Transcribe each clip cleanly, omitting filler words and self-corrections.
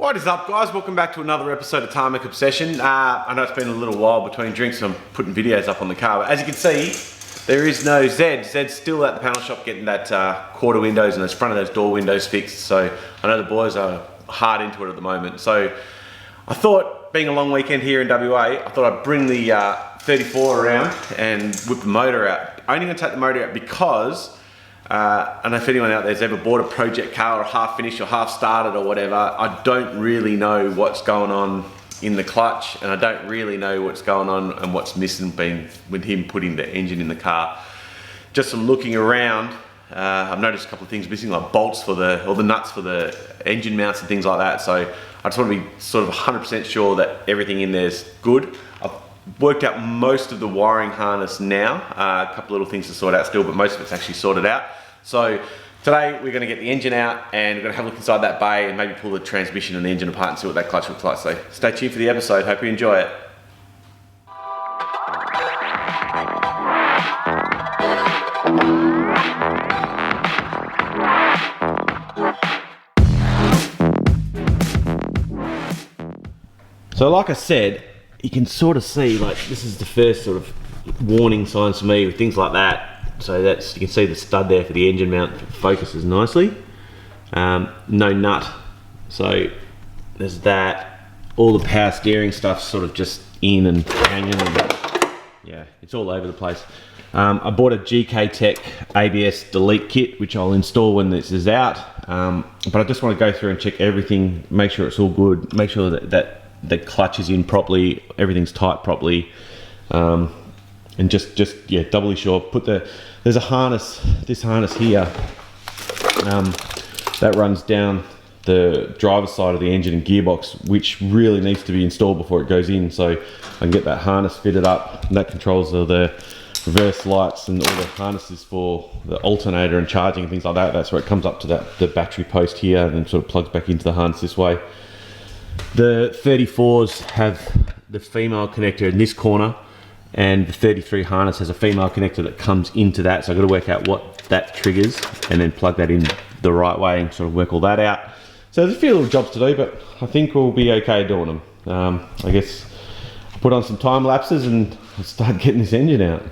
What is up, guys? Welcome back to another episode of Tarmac Obsession. I know it's been a little while between drinks and I'm putting videos up on the car, but as you can see, there is no Zed. Zed's still at the panel shop getting that quarter windows and those front of those door windows fixed, so I know the boys are hard into it at the moment. So I thought, being a long weekend here in WA, I thought I'd bring the 34 around and whip the motor out. I'm only going to take the motor out because I don't know if anyone out there's ever bought a project car or half finished or half started or whatever. I don't really know what's going on in the clutch, and I don't really know what's going on and what's missing with him putting the engine in the car. Just from looking around, I've noticed a couple of things missing, like bolts for the nuts for the engine mounts and things like that. So I just want to be sort of 100% sure that everything in there's good. I've worked out most of the wiring harness now. A couple little things to sort out still, but most of it's actually sorted out. So today we're going to get the engine out and we're going to have a look inside that bay and maybe pull the transmission and the engine apart and see what that clutch looks like. So stay tuned for the episode. Hope you enjoy it. So like I said, you can sort of see, like, this is the first sort of warning signs for me with things like that. So that's, you can see the stud there for the engine mount focuses nicely. No nut. So there's that. All the power steering stuff's sort of just in and hanging, and yeah, it's all over the place. I bought a GK Tech ABS delete kit, which I'll install when this is out. But I just want to go through and check everything, make sure it's all good, make sure that the clutch is in properly, everything's tight properly, and just yeah, doubly sure. There's a harness, this harness here, that runs down the driver's side of the engine and gearbox, which really needs to be installed before it goes in, so I can get that harness fitted up, and that controls all the reverse lights and all the harnesses for the alternator and charging and things like that. That's where it comes up to the battery post here and then sort of plugs back into the harness this way. The 34s have the female connector in this corner, and the 33 harness has a female connector that comes into that, so I've got to work out what that triggers and then plug that in the right way and sort of work all that out. So there's a few little jobs to do, but I think we'll be okay doing them. I guess I'll put on some time lapses and I'll start getting this engine out.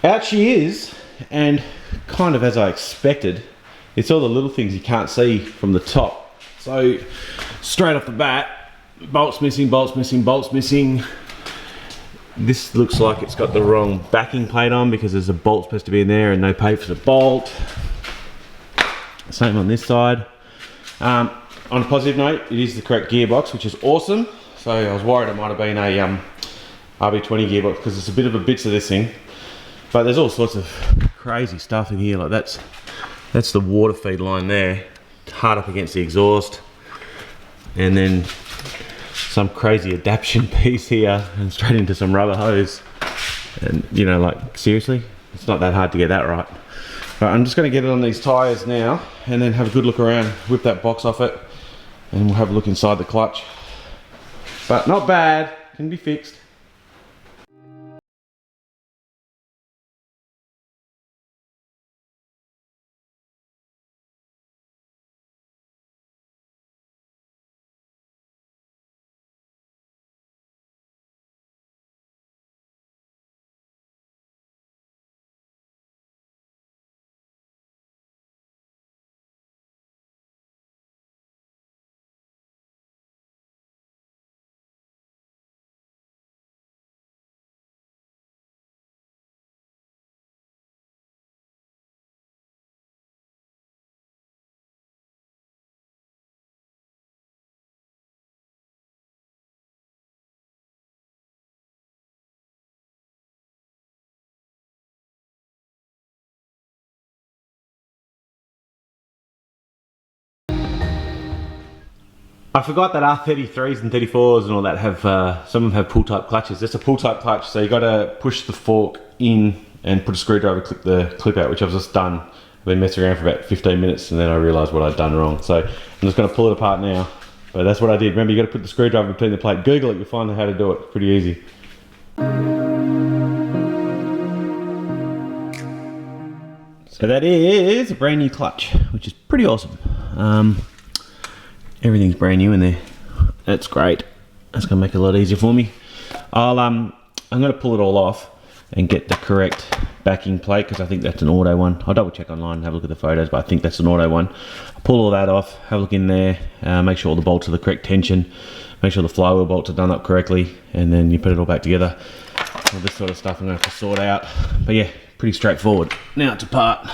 Out she is, and kind of as I expected. It's all the little things you can't see from the top. So straight off the bat, bolts missing, bolts missing, bolts missing. This looks like it's got the wrong backing plate on because there's a bolt supposed to be in there and no pay for the bolt. Same on this side. on a positive note, it is the correct gearbox, which is awesome. So I was worried it might have been a RB20 gearbox because it's a bit of a bits of this thing. But there's all sorts of crazy stuff in here. Like that's the water feed line there, hard up against the exhaust, and then some crazy adaptation piece here, and straight into some rubber hose. And you know, like seriously, it's not that hard to get that right. Right, I'm just going to get it on these tyres now and then have a good look around, whip that box off it, and we'll have a look inside the clutch. But not bad, can be fixed. I forgot that R33s and 34s and all that have, some of them have pull type clutches. That's a pull type clutch, so you got to push the fork in and put a screwdriver, clip the clip out, which I've just done. I've been messing around for about 15 minutes and then I realised what I'd done wrong. So I'm just going to pull it apart now. But that's what I did. Remember, you got to put the screwdriver between the plate. Google it, you'll find out how to do it. It's pretty easy. So that is a brand new clutch, which is pretty awesome. Everything's brand new in there. That's great. That's gonna make it a lot easier for me. I'm gonna pull it all off and get the correct backing plate because I think that's an auto one. I'll double check online and have a look at the photos, but I think that's an auto one. I'll pull all that off, have a look in there, make sure all the bolts are the correct tension, make sure the flywheel bolts are done up correctly, and then you put it all back together. All this sort of stuff I'm gonna have to sort out. But yeah, pretty straightforward. Now it's apart.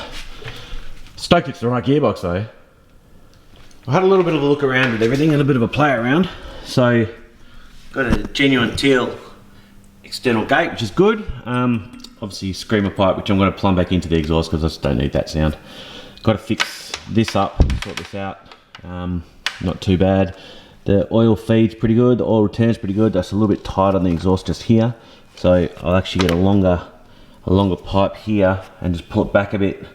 Stoked it's the right gearbox though. I had a little bit of a look around at everything and a bit of a play around. So, got a genuine teal external gate, which is good. Obviously screamer pipe, which I'm going to plumb back into the exhaust because I just don't need that sound. Got to fix this up, sort this out. Not too bad. The oil feed's pretty good, the oil return's pretty good. That's a little bit tight on the exhaust just here. So I'll actually get a longer pipe here and just pull it back a bit.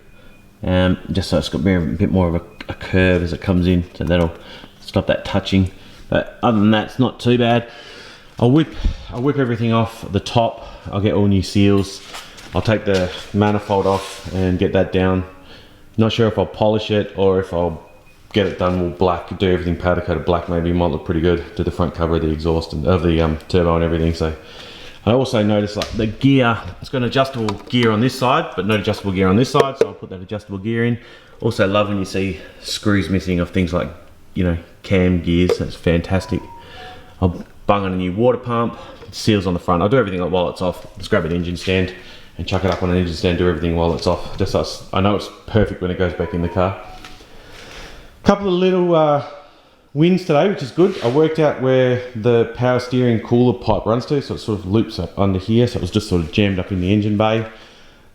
Just so it's got a bit more of a curve as it comes in, so that'll stop that touching. But other than that, it's not too bad. I'll whip everything off the top. I'll get all new seals. I'll take the manifold off and get that down. Not sure if I'll polish it or if I'll get it done all black, do everything powder coated black. Maybe it might look pretty good. Do the front cover of the exhaust and of the turbo and everything. So I also noticed like the gear, it's got an adjustable gear on this side, but no adjustable gear on this side, so I'll put that adjustable gear in. Also love when you see screws missing of things like, you know, cam gears. That's fantastic. I'll bung on a new water pump, seals on the front. I'll do everything while it's off. Just grab an engine stand and chuck it up on an engine stand, do everything while it's off. Just so I know it's perfect when it goes back in the car. Couple of little wins today, which is good. I worked out where the power steering cooler pipe runs to, so it sort of loops up under here, so it was just sort of jammed up in the engine bay.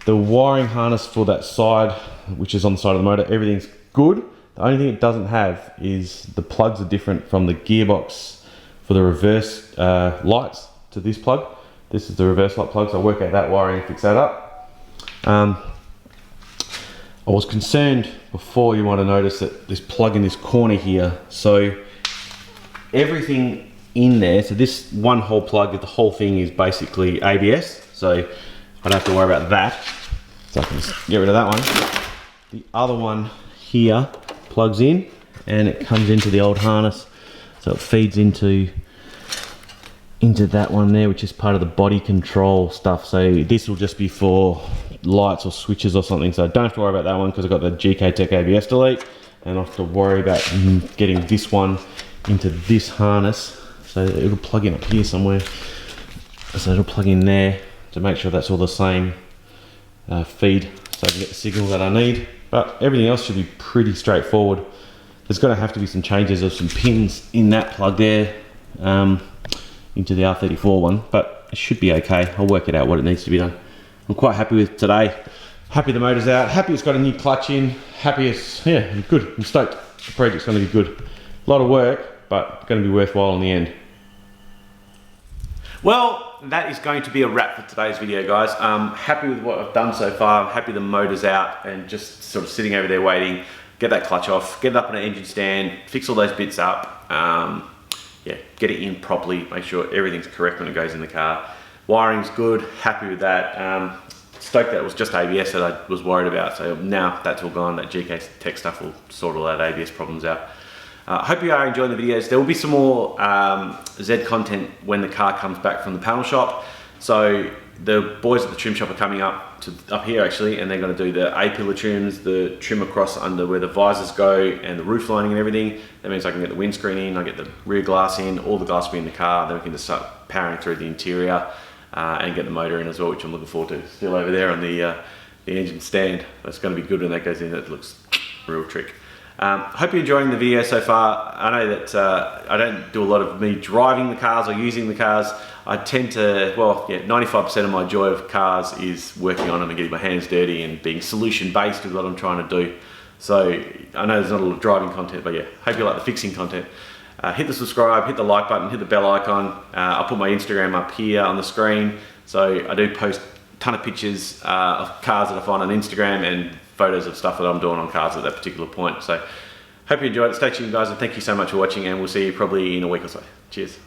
The wiring harness for that side, which is on the side of the motor, everything's good. The only thing it doesn't have is the plugs are different from the gearbox for the reverse lights to this plug. This is the reverse light plug, so I'll work out that wiring and fix that up. I was concerned before, you might have noticed that this plug in this corner here, so everything in there, so this one whole plug, the whole thing is basically ABS, so I don't have to worry about that. So I can just get rid of that one. The other one here plugs in and it comes into the old harness, so it feeds into that one there, which is part of the body control stuff. So this will just be for lights or switches or something, so I don't have to worry about that one because I've got the GK Tech ABS delete, and I have to worry about getting this one into this harness, so it'll plug in up here somewhere, so it'll plug in there to make sure that's all the same feed, so I can get the signal that I need. But everything else should be pretty straightforward. There's going to have to be some changes of some pins in that plug there into the R34 one, but it should be okay. I'll work it out what it needs to be done. I'm quite happy with today. Happy the motor's out, happy it's got a new clutch in, happy it's, yeah, good. I'm stoked. The project's going to be good. A lot of work, but going to be worthwhile in the end. Well, that is going to be a wrap for today's video, guys. I'm happy with what I've done so far. I'm happy the motor's out and just sort of sitting over there waiting. Get that clutch off, get it up on an engine stand, fix all those bits up. Yeah, get it in properly, make sure everything's correct when it goes in the car. Wiring's good, happy with that. Stoked that it was just ABS that I was worried about, so now that's all gone. That GK Tech stuff will sort all that ABS problems out. Hope you are enjoying the videos. There will be some more Z content when the car comes back from the panel shop. So the boys at the trim shop are coming up here actually, and they're going to do the A-pillar trims, the trim across under where the visors go, and the roof lining and everything. That means I can get the windscreen in, I get the rear glass in, all the glass will be in the car. Then we can just start powering through the interior and get the motor in as well, which I'm looking forward to. Still over there on the engine stand. That's going to be good when that goes in. That looks real trick. Hope you're enjoying the video so far. I know that I don't do a lot of me driving the cars or using the cars. I tend to, well, yeah, 95% of my joy of cars is working on them and getting my hands dirty and being solution based with what I'm trying to do. So I know there's not a lot of driving content, but yeah, hope you like the fixing content. Hit the subscribe, hit the like button, hit the bell icon. I'll put my Instagram up here on the screen. So I do post a ton of pictures of cars that I find on Instagram and photos of stuff that I'm doing on cars at that particular point. So hope you enjoyed it. Stay tuned, guys, and thank you so much for watching, and we'll see you probably in a week or so. Cheers.